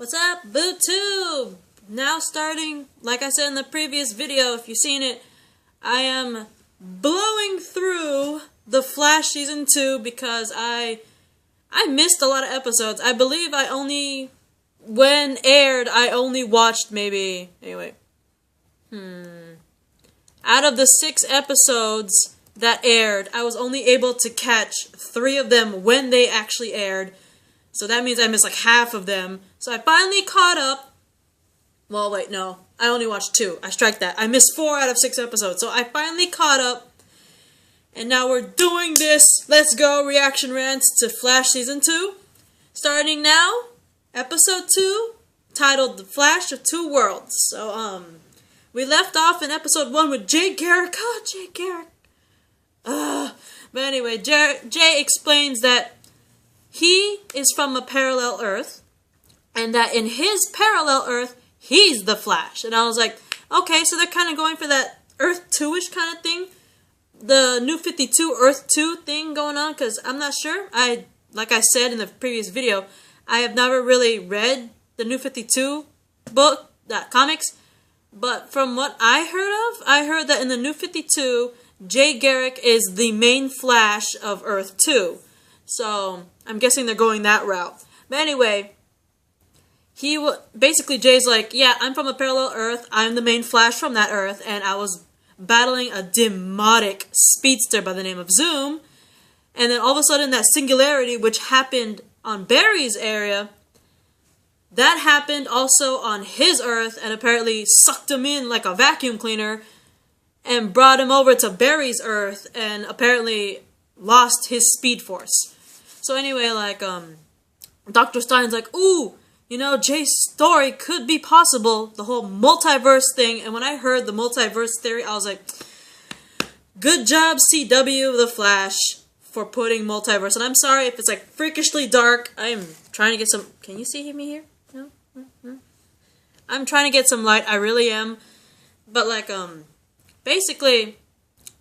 What's up, BooTube? Now starting, like I said in the previous video, if you've seen it, I am blowing through The Flash Season 2 because I missed a lot of episodes. I believe when aired, I only watched maybe, out of the 6 episodes that aired, I was only able to catch 3 of them when they actually aired. So that means I missed like half of them. So I finally caught up. Well, wait, no. I only watched 2. I strike that. I missed 4 out of 6 episodes. So I finally caught up. And now we're doing this Let's Go reaction rants to Flash Season 2. Starting now, Episode 2, titled The Flash of Two Worlds. So, we left off in Episode 1 with Jay Garrick. Oh, Jay Garrick. But anyway, Jay explains that he is from a parallel Earth, and that in his parallel Earth, he's the Flash. And I was like, okay, so they're kind of going for that Earth 2-ish kind of thing. The New 52 Earth 2 thing going on, because I'm not sure. Like I said in the previous video, I have never really read the New 52 book, comics. But from what I heard that in the New 52, Jay Garrick is the main Flash of Earth 2. So, I'm guessing they're going that route. But anyway, basically Jay's like, yeah, I'm from a parallel Earth, I'm the main Flash from that Earth, and I was battling a demotic speedster by the name of Zoom, and then all of a sudden that singularity, which happened on Barry's area, that happened also on his Earth, and apparently sucked him in like a vacuum cleaner, and brought him over to Barry's Earth, and apparently lost his speed force. So anyway, like, Dr. Stein's like, ooh, you know, Jay's story could be possible, the whole multiverse thing. And when I heard the multiverse theory, I was like, good job, CW, The Flash, for putting multiverse. And I'm sorry if it's, like, freakishly dark. I am trying to get some... Can you see me here? No? I'm trying to get some light. I really am. But, like, basically,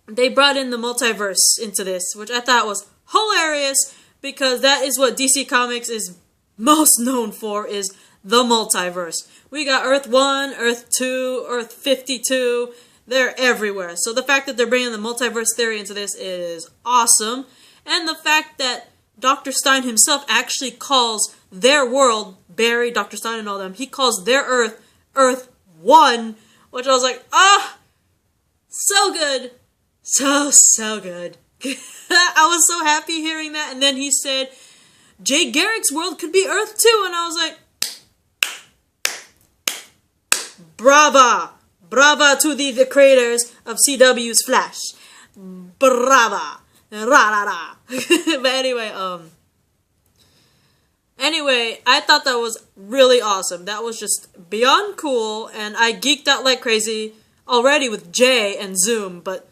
they brought in the multiverse into this, which I thought was hilarious, because that is what DC Comics is most known for, is the multiverse. We got Earth 1, Earth 2, Earth 52, they're everywhere. So the fact that they're bringing the multiverse theory into this is awesome. And the fact that Dr. Stein himself actually calls their world, Barry, Dr. Stein and all them, he calls their Earth, Earth 1, which I was like, so good. So good. I was so happy hearing that. And then he said, Jay Garrick's world could be Earth 2. And I was like, brava. Brava to the creators of CW's Flash. Brava. Ra-ra-ra. But anyway, I thought that was really awesome. That was just beyond cool. And I geeked out like crazy already with Jay and Zoom. But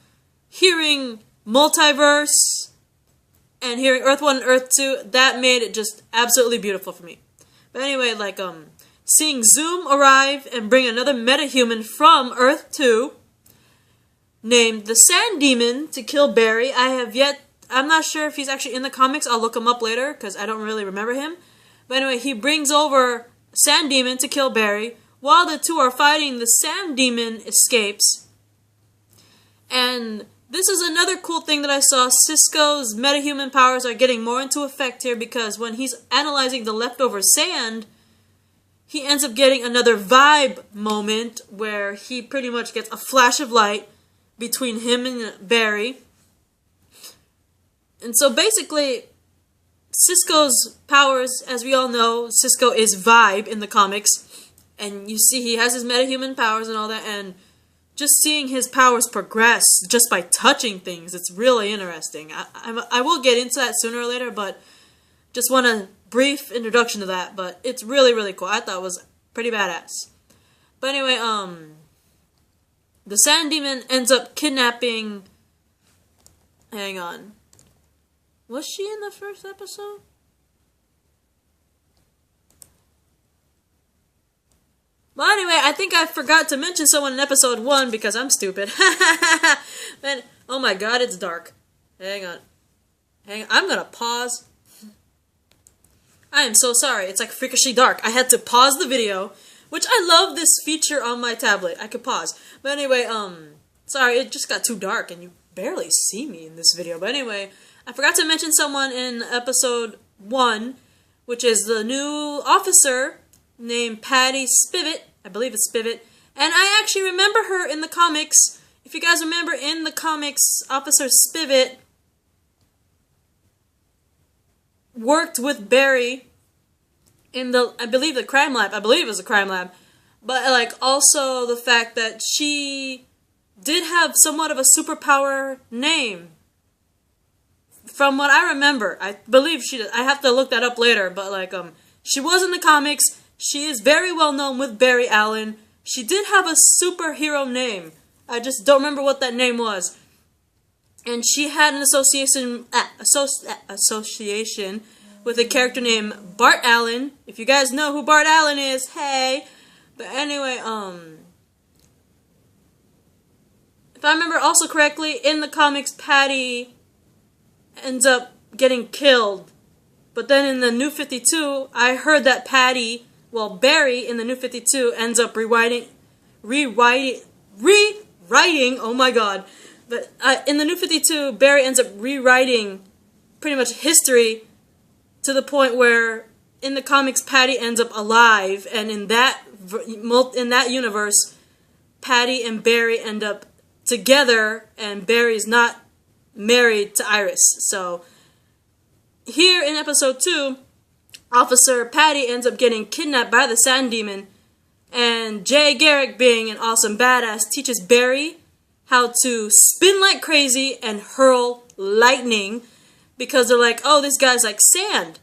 hearing multiverse and hearing Earth 1 and Earth 2, that made it just absolutely beautiful for me. But anyway, like, seeing Zoom arrive and bring another metahuman from Earth 2, named the Sand Demon, to kill Barry. I'm not sure if he's actually in the comics. I'll look him up later, because I don't really remember him. But anyway, he brings over Sand Demon to kill Barry. While the two are fighting, the Sand Demon escapes. And this is another cool thing that I saw. Cisco's metahuman powers are getting more into effect here, because when he's analyzing the leftover sand, he ends up getting another vibe moment where he pretty much gets a flash of light between him and Barry. And so basically, Cisco's powers, as we all know, Cisco is vibe in the comics. And you see he has his metahuman powers and all that, and just seeing his powers progress just by touching things, it's really interesting. I will get into that sooner or later, but just want a brief introduction to that. But it's really, really cool. I thought it was pretty badass. But anyway, the Sand Demon ends up kidnapping... Hang on. Was she in the first episode? Well, anyway, I think I forgot to mention someone in episode 1 because I'm stupid. Man, oh my god, it's dark. Hang on. I'm gonna pause. I am so sorry. It's like freakishly dark. I had to pause the video, which I love this feature on my tablet. I could pause. But anyway, sorry, it just got too dark and you barely see me in this video. But anyway, I forgot to mention someone in episode 1, which is the new officer named Patty Spivot. I believe it's Spivot. And I actually remember her in the comics. If you guys remember in the comics, Officer Spivot worked with Barry in the, I believe, the crime lab. I believe it was a crime lab. But, like, also the fact that she did have somewhat of a superpower name. From what I remember, I believe she did. I have to look that up later, but, like, she was in the comics. She is very well known with Barry Allen. She did have a superhero name. I just don't remember what that name was. And she had an association with a character named Bart Allen. If you guys know who Bart Allen is, hey. But anyway, if I remember also correctly, in the comics, Patty ends up getting killed. But then in the New 52, I heard that Barry in the New 52 ends up rewriting, oh my god. But in the New 52, Barry ends up rewriting pretty much history to the point where in the comics, Patty ends up alive, and in that universe, Patty and Barry end up together, and Barry's not married to Iris. So here in episode 2, Officer Patty ends up getting kidnapped by the Sand Demon, and Jay Garrick, being an awesome badass, teaches Barry how to spin like crazy and hurl lightning, because they're like, oh, this guy's like sand.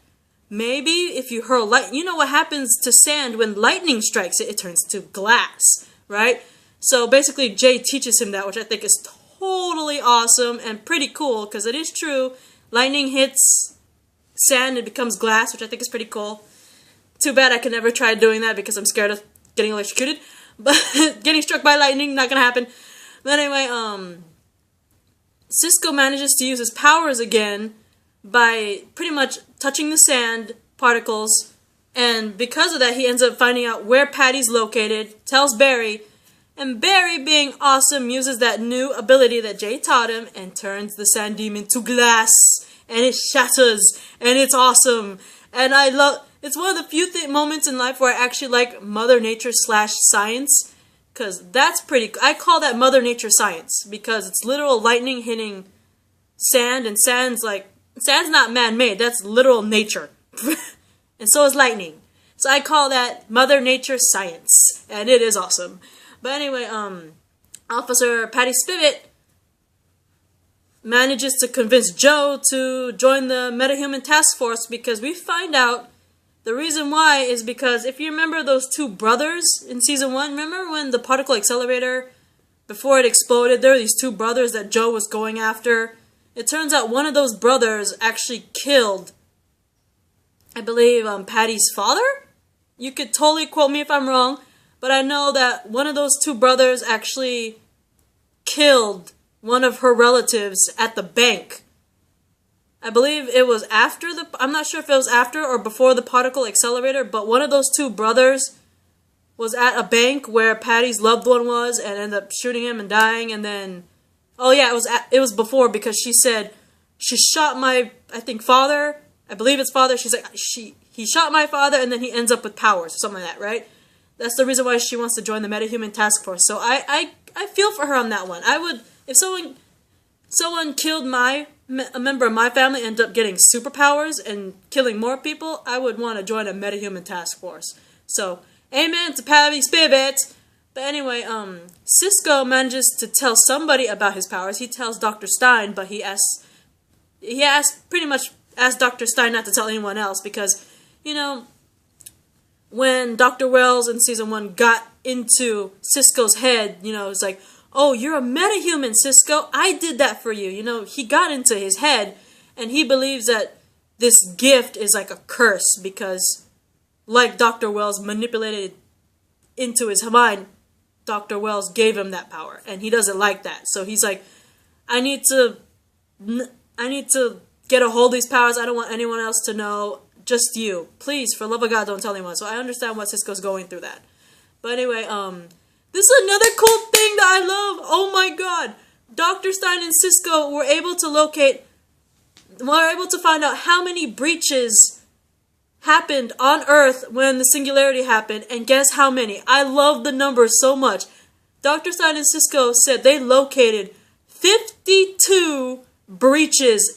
Maybe if you hurl light, you know what happens to sand when lightning strikes it? It turns to glass, right? So basically Jay teaches him that, which I think is totally awesome and pretty cool, because it is true. Lightning hits sand and becomes glass, which I think is pretty cool. Too bad I can never try doing that because I'm scared of getting electrocuted. But getting struck by lightning, not gonna happen. But anyway, Cisco manages to use his powers again by pretty much touching the sand particles, and because of that he ends up finding out where Patty's located, tells Barry, and Barry, being awesome, uses that new ability that Jay taught him and turns the Sand Demon to glass, and it shatters, and it's awesome. And I love, it's one of the few moments in life where I actually like Mother Nature / science, because that's pretty, I call that Mother Nature science, because it's literal lightning hitting sand, and sand's not man-made, that's literal nature. And so is lightning. So I call that Mother Nature science, and it is awesome. But anyway, Officer Patty Spivot manages to convince Joe to join the Metahuman Task Force, because we find out the reason why is because if you remember those two brothers in season 1, remember when the particle accelerator, before it exploded, there were these two brothers that Joe was going after? It turns out one of those brothers actually killed, I believe, Patty's father? You could totally quote me if I'm wrong, but I know that one of those two brothers actually killed one of her relatives at the bank. I believe it was after I'm not sure if it was after or before the particle accelerator, but one of those two brothers was at a bank where Patty's loved one was and ended up shooting him and dying, and then, oh yeah, it was before, because she said, she shot my, I think, father, I believe it's father, she's like, he shot my father and then he ends up with powers, or something like that, right? That's the reason why she wants to join the Metahuman Task Force. So I feel for her on that one. I would, if someone killed a member of my family, ended up getting superpowers and killing more people, I would want to join a Metahuman Task Force. So, amen to Patty Spivot. But anyway, Cisco manages to tell somebody about his powers. He tells Dr. Stein, but he pretty much asked Dr. Stein not to tell anyone else, because, you know, when Dr. Wells in season 1 got into Cisco's head, you know, it's like, oh, you're a metahuman, Cisco. I did that for you. You know, he got into his head, and he believes that this gift is like a curse, because like Dr. Wells manipulated into his mind, Dr. Wells gave him that power, and he doesn't like that. So he's like, I need to get a hold of these powers. I don't want anyone else to know. just you. Please, for love of God, don't tell anyone. So I understand why Cisco's going through that. But anyway, this is another cool thing that I love. Oh my god. Dr. Stein and Cisco were able to find out how many breaches happened on Earth when the singularity happened, and guess how many? I love the numbers so much. Dr. Stein and Cisco said they located 52 breaches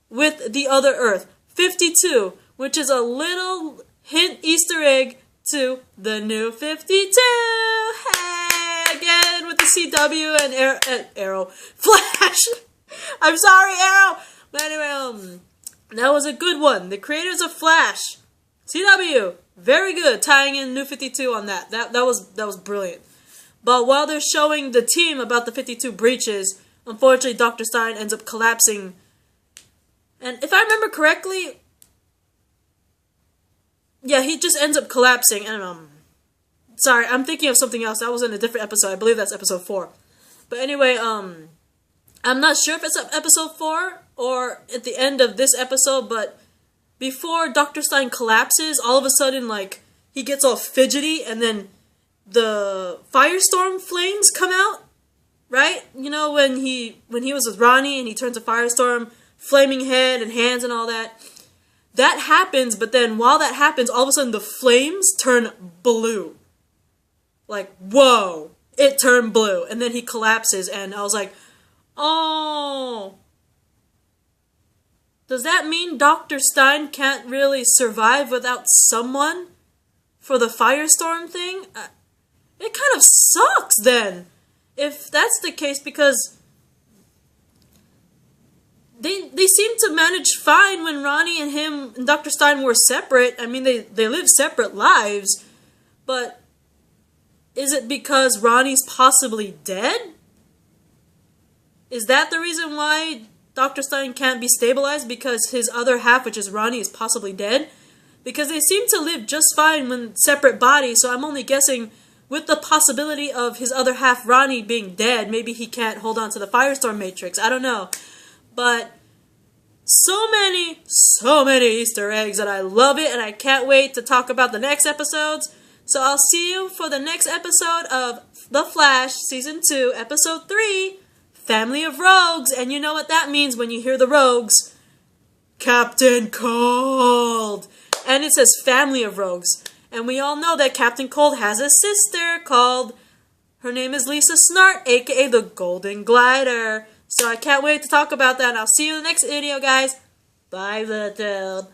with the other Earth. 52, which is a little hint Easter egg to the new 52. Hey, again with the CW and Arrow. Flash! I'm sorry, Arrow! But anyway, that was a good one. The creators of Flash, CW, very good, tying in New 52 on that. That was brilliant. But while they're showing the team about the 52 breaches, unfortunately, Dr. Stein ends up collapsing. And if I remember correctly, yeah, he just ends up collapsing. And sorry, I'm thinking of something else. That was in a different episode. I believe that's episode 4. But anyway, I'm not sure if it's episode 4 or at the end of this episode, but before Dr. Stein collapses, all of a sudden, like, he gets all fidgety, and then the firestorm flames come out, right? You know, when he was with Ronnie and he turns a firestorm, flaming head and hands and all that. That happens, but then while that happens, all of a sudden the flames turn blue. Like, whoa, it turned blue. And then he collapses, and I was like, oh, does that mean Dr. Stein can't really survive without someone for the firestorm thing? It kind of sucks then, if that's the case, because they seemed to manage fine when Ronnie and him and Dr. Stein were separate. I mean, they lived separate lives, but is it because Ronnie's possibly dead? Is that the reason why Dr. Stein can't be stabilized? Because his other half, which is Ronnie, is possibly dead? Because they seem to live just fine when separate bodies, so I'm only guessing with the possibility of his other half, Ronnie, being dead, maybe he can't hold on to the Firestorm Matrix. I don't know. But so many Easter eggs, and I love it, and I can't wait to talk about the next episodes. So I'll see you for the next episode of The Flash, Season 2, Episode 3, Family of Rogues. And you know what that means when you hear the Rogues. Captain Cold. And it says Family of Rogues. And we all know that Captain Cold has a sister called, her name is Lisa Snart, aka the Golden Glider. So I can't wait to talk about that. And I'll see you in the next video, guys. Bye, little.